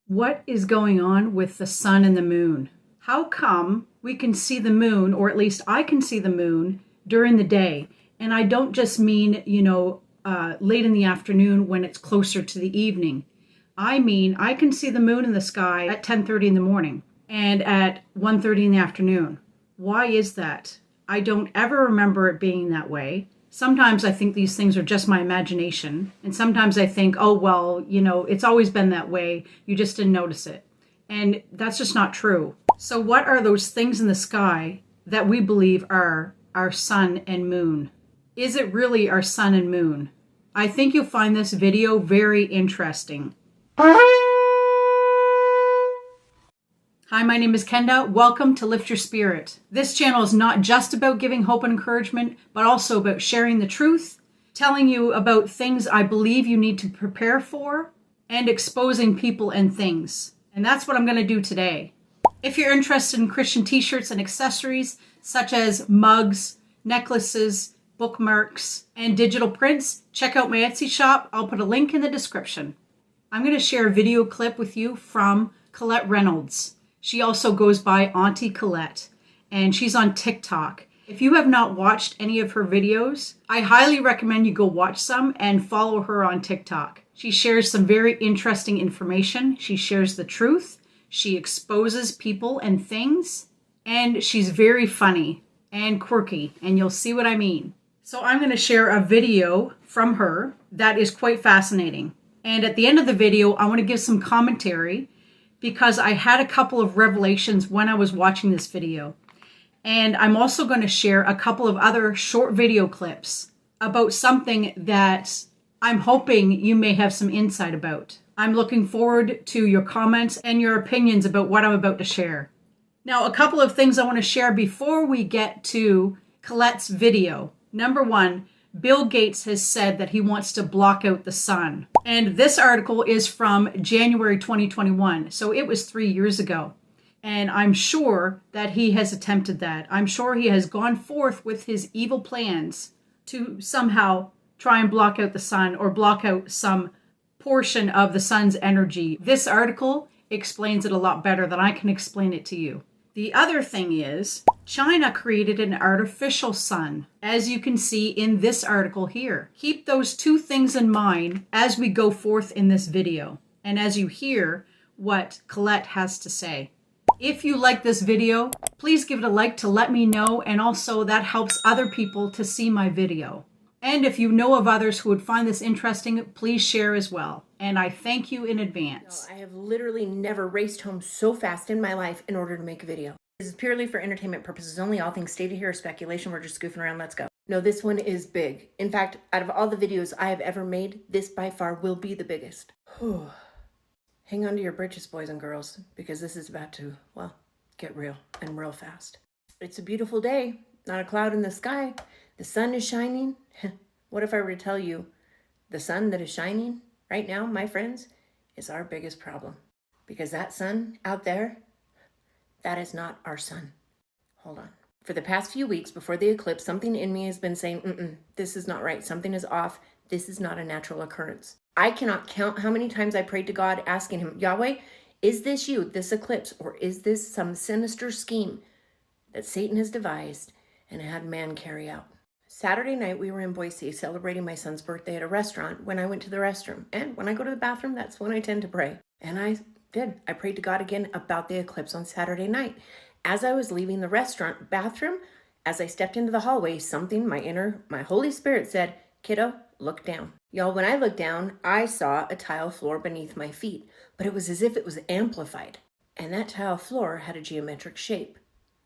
What is going on with the sun and the moon? How come we can see the moon, or at least I can see the moon during the day? And I don't just mean, late in the afternoon when it's closer to the evening. I mean, I can see the moon in the sky at 10:30 in the morning and at 1:30 in the afternoon. Why is that? I don't ever remember it being that way. Sometimes I think these things are just my imagination. And sometimes I think, oh, well, it's always been that way. You just didn't notice it. And that's just not true. So what are those things in the sky that we believe are our sun and moon? Is it really our sun and moon? I think you'll find this video very interesting. Hi, my name is Kenda. Welcome to Lift Your Spirit. This channel is not just about giving hope and encouragement, but also about sharing the truth, telling you about things I believe you need to prepare for, and exposing people and things. And that's what I'm going to do today. If you're interested in Christian t-shirts and accessories, such as mugs, necklaces, bookmarks, and digital prints, check out my Etsy shop. I'll put a link in the description. I'm going to share a video clip with you from Collette Reynolds. She also goes by Auntie Collette, and she's on TikTok. If you have not watched any of her videos, I highly recommend you go watch some and follow her on TikTok. She shares some very interesting information. She shares the truth. She exposes people and things, and she's very funny and quirky, and you'll see what I mean. So I'm going to share a video from her that is quite fascinating. And at the end of the video, I want to give some commentary because I had a couple of revelations when I was watching this video. And I'm also going to share a couple of other short video clips about something that I'm hoping you may have some insight about. I'm looking forward to your comments and your opinions about what I'm about to share. Now, a couple of things I want to share before we get to Colette's video. Number one, Bill Gates has said that he wants to block out the sun. And this article is from January 2021, so it was 3 years ago. And I'm sure that he has attempted that. I'm sure he has gone forth with his evil plans to somehow try and block out the sun or block out some portion of the sun's energy. This article explains it a lot better than I can explain it to you. The other thing is, China created an artificial sun, as you can see in this article here. Keep those two things in mind as we go forth in this video, and as you hear what Collette has to say. If you like this video, please give it a like to let me know, and also that helps other people to see my video. And if you know of others who would find this interesting, please share as well. And I thank you in advance. No, I have literally never raced home so fast in my life in order to make a video. This is purely for entertainment purposes only. All things stated here are speculation. We're just goofing around. Let's go. No, this one is big. In fact, out of all the videos I have ever made, this by far will be the biggest. Whew. Hang on to your britches, boys and girls, because this is about to, well, get real and real fast. It's a beautiful day. Not a cloud in the sky. The sun is shining. What if I were to tell you the sun that is shining right now, my friends, is our biggest problem? Because that sun out there, that is not our sun. Hold on. For the past few weeks before the eclipse, something in me has been saying, this is not right. Something is off. This is not a natural occurrence. I cannot count how many times I prayed to God asking him, Yahweh, is this you, this eclipse, or is this some sinister scheme that Satan has devised and had man carry out? Saturday night, we were in Boise celebrating my son's birthday at a restaurant when I went to the restroom. And when I go to the bathroom, that's when I tend to pray. And I did. I prayed to God again about the eclipse on Saturday night. As I was leaving the restaurant bathroom, as I stepped into the hallway, something, my Holy Spirit said, kiddo, look down. Y'all, when I looked down, I saw a tile floor beneath my feet, but it was as if it was amplified. And that tile floor had a geometric shape.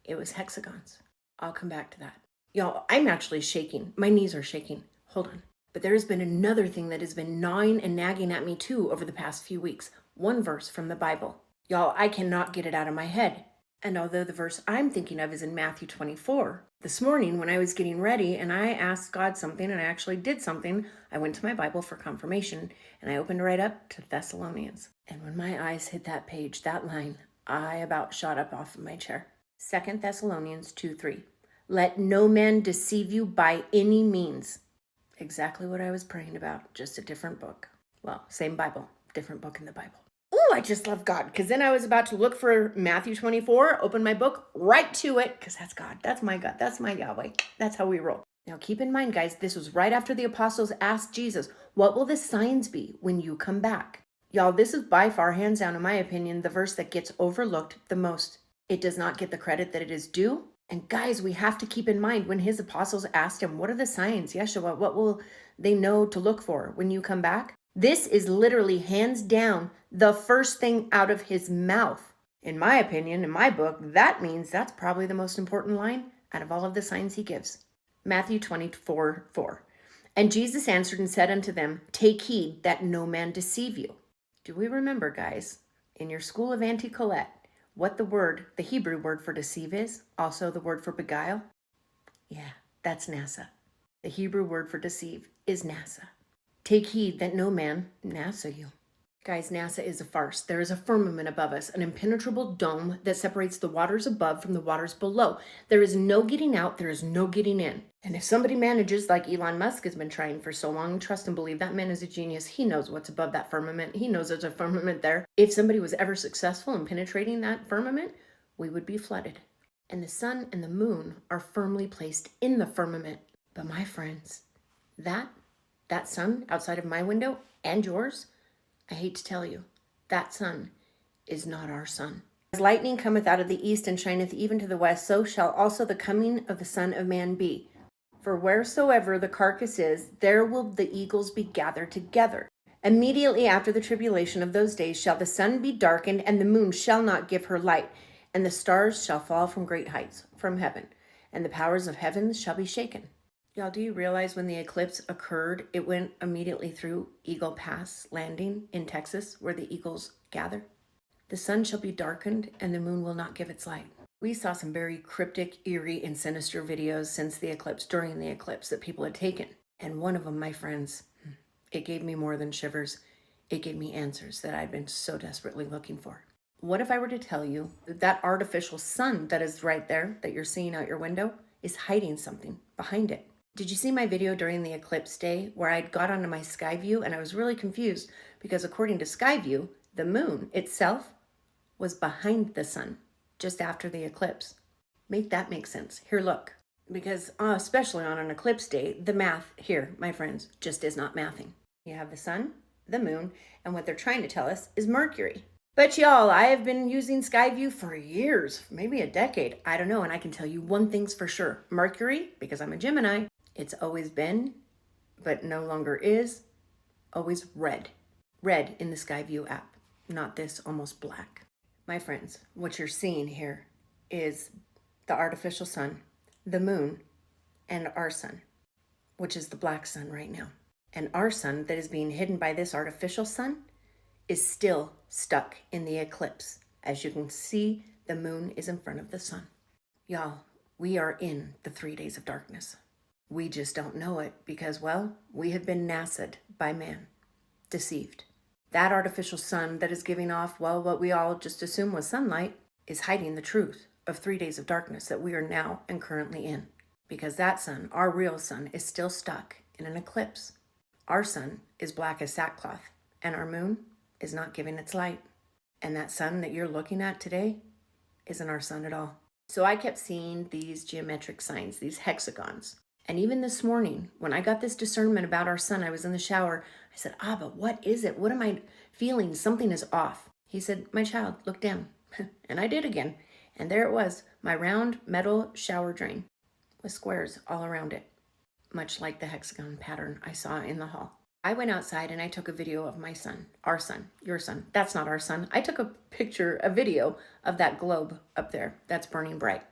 It was hexagons. I'll come back to that. Y'all, I'm actually shaking. My knees are shaking. Hold on. But there has been another thing that has been gnawing and nagging at me too over the past few weeks. One verse from the Bible. Y'all, I cannot get it out of my head. And although the verse I'm thinking of is in Matthew 24, this morning when I was getting ready and I asked God something and I actually did something, I went to my Bible for confirmation and I opened right up to Thessalonians. And when my eyes hit that page, that line, I about shot up off of my chair. 2 Thessalonians 2:3. Let no man deceive you by any means. Exactly what I was praying about, just a different book. Well, same Bible, different book in the Bible. I just love God. Because then I was about to look for Matthew 24, open my book, right to it, because that's God. That's my God. That's my Yahweh. That's how we roll. Now, keep in mind, guys, this was right after the apostles asked Jesus, what will the signs be when you come back? Y'all, this is by far, hands down, in my opinion, the verse that gets overlooked the most. It does not get the credit that it is due. And guys, we have to keep in mind when his apostles asked him, what are the signs, Yeshua? What will they know to look for when you come back? This is literally, hands down, the first thing out of his mouth. In my opinion, in my book, that means that's probably the most important line out of all of the signs he gives. Matthew 24:4. And Jesus answered and said unto them, take heed that no man deceive you. Do we remember, guys, in your school of Auntie Collette, what the Hebrew word for deceive is? Also the word for beguile? Yeah, that's NASA. The Hebrew word for deceive is NASA. Take heed that no man NASA you. Guys, NASA is a farce. There is a firmament above us, an impenetrable dome that separates the waters above from the waters below. There is no getting out. There is no getting in. And if somebody manages, like Elon Musk has been trying for so long, trust and believe that man is a genius. He knows what's above that firmament. He knows there's a firmament there. If somebody was ever successful in penetrating that firmament, we would be flooded. And the sun and the moon are firmly placed in the firmament. But my friends, that sun outside of my window and yours, I hate to tell you, that sun is not our sun. As lightning cometh out of the east and shineth even to the west, so shall also the coming of the Son of Man be. For wheresoever the carcass is, there will the eagles be gathered together. Immediately after the tribulation of those days shall the sun be darkened, and the moon shall not give her light, and the stars shall fall from great heights, from heaven, and the powers of heaven shall be shaken. Y'all, do you realize when the eclipse occurred, it went immediately through Eagle Pass Landing in Texas, where the eagles gather? The sun shall be darkened, and the moon will not give its light. We saw some very cryptic, eerie, and sinister videos since the eclipse, during the eclipse, that people had taken. And one of them, my friends, it gave me more than shivers. It gave me answers that I'd been so desperately looking for. What if I were to tell you that that artificial sun that is right there, that you're seeing out your window, is hiding something behind it? Did you see my video during the eclipse day where I got onto my sky view and I was really confused because according to sky view, the moon itself was behind the sun just after the eclipse. Make that make sense. Here, look. Because especially on an eclipse day, the math here, my friends, just is not mathing. You have the sun, the moon, and what they're trying to tell us is Mercury. But y'all, I have been using Skyview for years, maybe a decade. I don't know, and I can tell you one thing's for sure. Mercury, because I'm a Gemini, it's always been, but no longer is, always red. Red in the Skyview app, not this almost black. My friends, what you're seeing here is the artificial sun, the moon, and our sun, which is the black sun right now. And our sun that is being hidden by this artificial sun is still stuck in the eclipse. As you can see, the moon is in front of the sun. Y'all, we are in the 3 days of darkness. We just don't know it because, well, we have been NASA'd by man, deceived. That artificial sun that is giving off, well, what we all just assume was sunlight, is hiding the truth of 3 days of darkness that we are now and currently in. Because that sun, our real sun, is still stuck in an eclipse. Our sun is black as sackcloth, and our moon is not giving its light. And that sun that you're looking at today isn't our sun at all. So I kept seeing these geometric signs, these hexagons. And even this morning, when I got this discernment about our sun, I was in the shower. I said, Abba, what is it? What am I feeling? Something is off. He said, my child, look down. And I did again. And there it was, my round metal shower drain with squares all around it, much like the hexagon pattern I saw in the hall. I went outside and I took a video of my sun, our sun, your sun. That's not our sun. I took a video of that globe up there that's burning bright.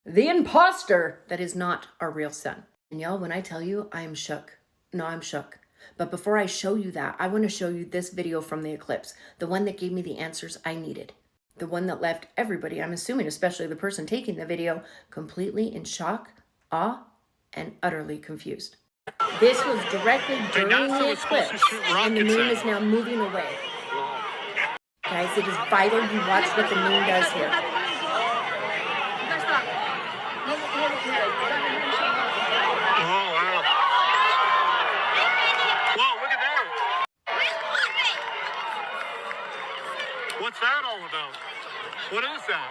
The imposter that is not our real sun. And y'all, when I tell you, I am shook. No, I'm shook. But before I show you that, I want to show you this video from the eclipse, the one that gave me the answers I needed. The one that left everybody, I'm assuming especially the person taking the video, completely in shock, awe, and utterly confused. This was directly during the eclipse, and the moon is now moving away. Guys, it is vital you watch what the moon does here. Oh, wow. Whoa, look at that. What's that all about? What is that?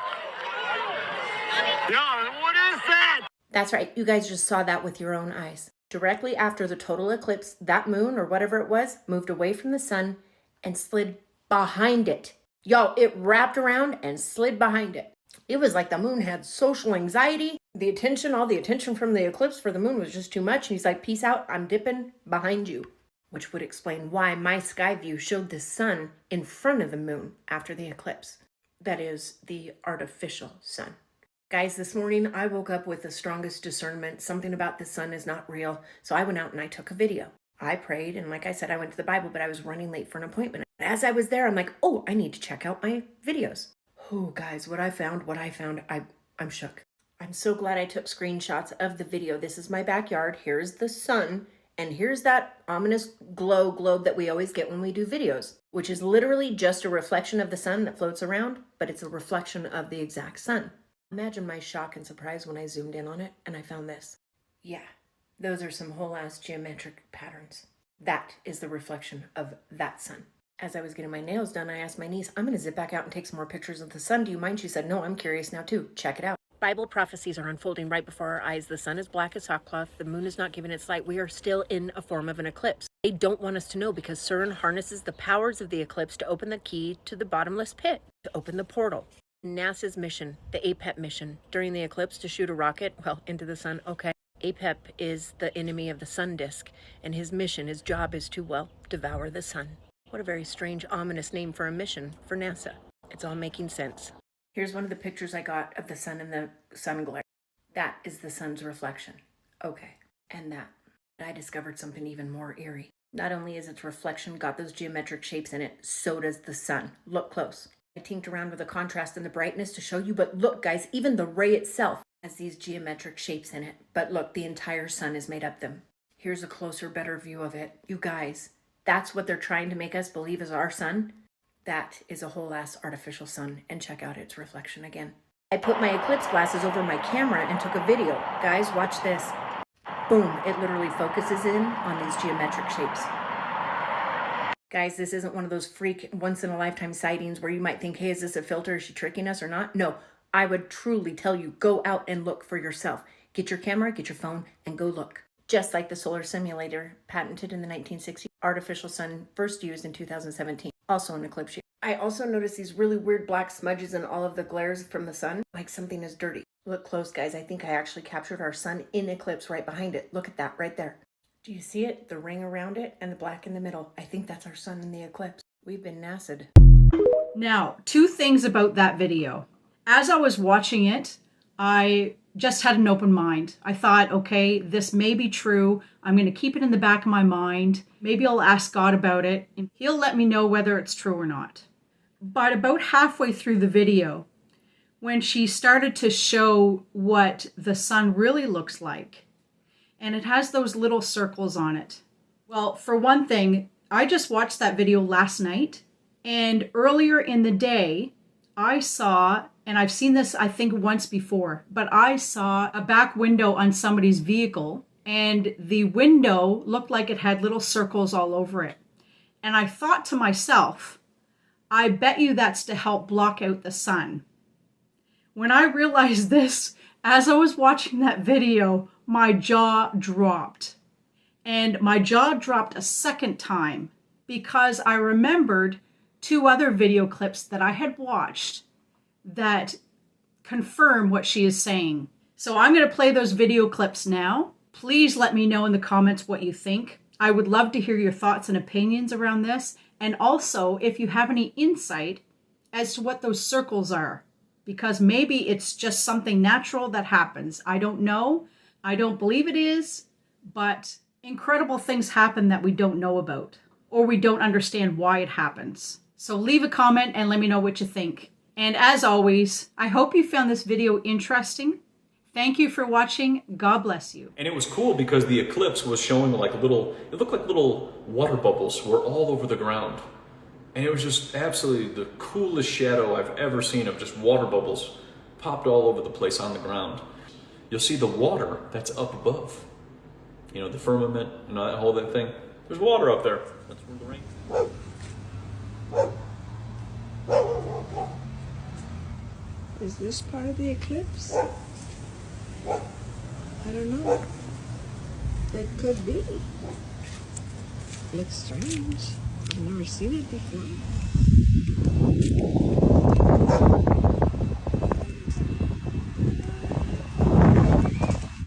Yeah, what is that? That's right, you guys just saw that with your own eyes. Directly after the total eclipse, that moon, or whatever it was, moved away from the sun and slid behind it. Y'all, it wrapped around and slid behind it. It was like the moon had social anxiety. The attention, all the attention from the eclipse for the moon was just too much. And he's like, peace out, I'm dipping behind you. Which would explain why my sky view showed the sun in front of the moon after the eclipse. That is the artificial sun. Guys, this morning I woke up with the strongest discernment. Something about the sun is not real. So I went out and I took a video. I prayed, and like I said, I went to the Bible, but I was running late for an appointment. As I was there, I'm like, oh, I need to check out my videos. Oh, guys, what I found, I'm shook. I'm so glad I took screenshots of the video. This is my backyard. Here's the sun, and here's that ominous globe that we always get when we do videos, which is literally just a reflection of the sun that floats around, but it's a reflection of the exact sun. Imagine my shock and surprise when I zoomed in on it and I found this. Yeah, those are some whole ass geometric patterns. That is the reflection of that sun. As I was getting my nails done, I asked my niece, I'm going to zip back out and take some more pictures of the sun. Do you mind? She said, no, I'm curious now too. Check it out. Bible prophecies are unfolding right before our eyes. The sun is black as sackcloth. The moon is not giving its light. We are still in a form of an eclipse. They don't want us to know because CERN harnesses the powers of the eclipse to open the key to the bottomless pit, to open the portal. NASA's mission, the APEP mission, during the eclipse to shoot a rocket, well, into the sun, okay. APEP is the enemy of the sun disk, and his mission, his job is to, well, devour the sun. What a very strange, ominous name for a mission for NASA. It's all making sense. Here's one of the pictures I got of the sun and the sun glare. That is the sun's reflection. Okay, and that. I discovered something even more eerie. Not only is its reflection got those geometric shapes in it, so does the sun. Look close. I tinked around with the contrast and the brightness to show you, but look, guys, even the ray itself has these geometric shapes in it. But look, the entire sun is made up them. Here's a closer, better view of it. You guys, that's what they're trying to make us believe is our sun. That is a whole ass artificial sun, and check out its reflection again. I put my eclipse glasses over my camera and took a video. Guys, watch this. Boom, it literally focuses in on these geometric shapes. Guys, this isn't one of those freak once-in-a-lifetime sightings where you might think, hey, is this a filter? Is she tricking us or not? No, I would truly tell you, go out and look for yourself. Get your camera, get your phone, and go look. Just like the solar simulator patented in the 1960s, artificial sun first used in 2017, also an eclipse year. I also noticed these really weird black smudges in all of the glares from the sun, like something is dirty. Look close, guys. I think I actually captured our sun in eclipse right behind it. Look at that right there. Do you see it? The ring around it and the black in the middle. I think that's our sun in the eclipse. We've been NASA'd. Now, two things about that video. As I was watching it, I just had an open mind. I thought, okay, this may be true. I'm going to keep it in the back of my mind. Maybe I'll ask God about it, and he'll let me know whether it's true or not. But about halfway through the video, when she started to show what the sun really looks like, and it has those little circles on it. Well, for one thing, I just watched that video last night, and earlier in the day, I saw, and I've seen this I think once before, but I saw a back window on somebody's vehicle, and the window looked like it had little circles all over it. And I thought to myself, I bet you that's to help block out the sun. When I realized this, as I was watching that video, my jaw dropped. And my jaw dropped a second time because I remembered two other video clips that I had watched that confirm what she is saying. So I'm going to play those video clips now. Please let me know in the comments what you think. I would love to hear your thoughts and opinions around this. And also, if you have any insight as to what those circles are, because maybe it's just something natural that happens. I don't know. I don't believe it is, but incredible things happen that we don't know about, or we don't understand why it happens. So leave a comment and let me know what you think. And as always, I hope you found this video interesting. Thank you for watching. God bless you. And it was cool because the eclipse was showing like it looked like little water bubbles were all over the ground. And it was just absolutely the coolest shadow I've ever seen of just water bubbles popped all over the place on the ground. You'll see the water that's up above. You know, the firmament and that whole thing. There's water up there. That's where the rain. Is this part of the eclipse? I don't know. It could be. Looks strange. I've never seen it before.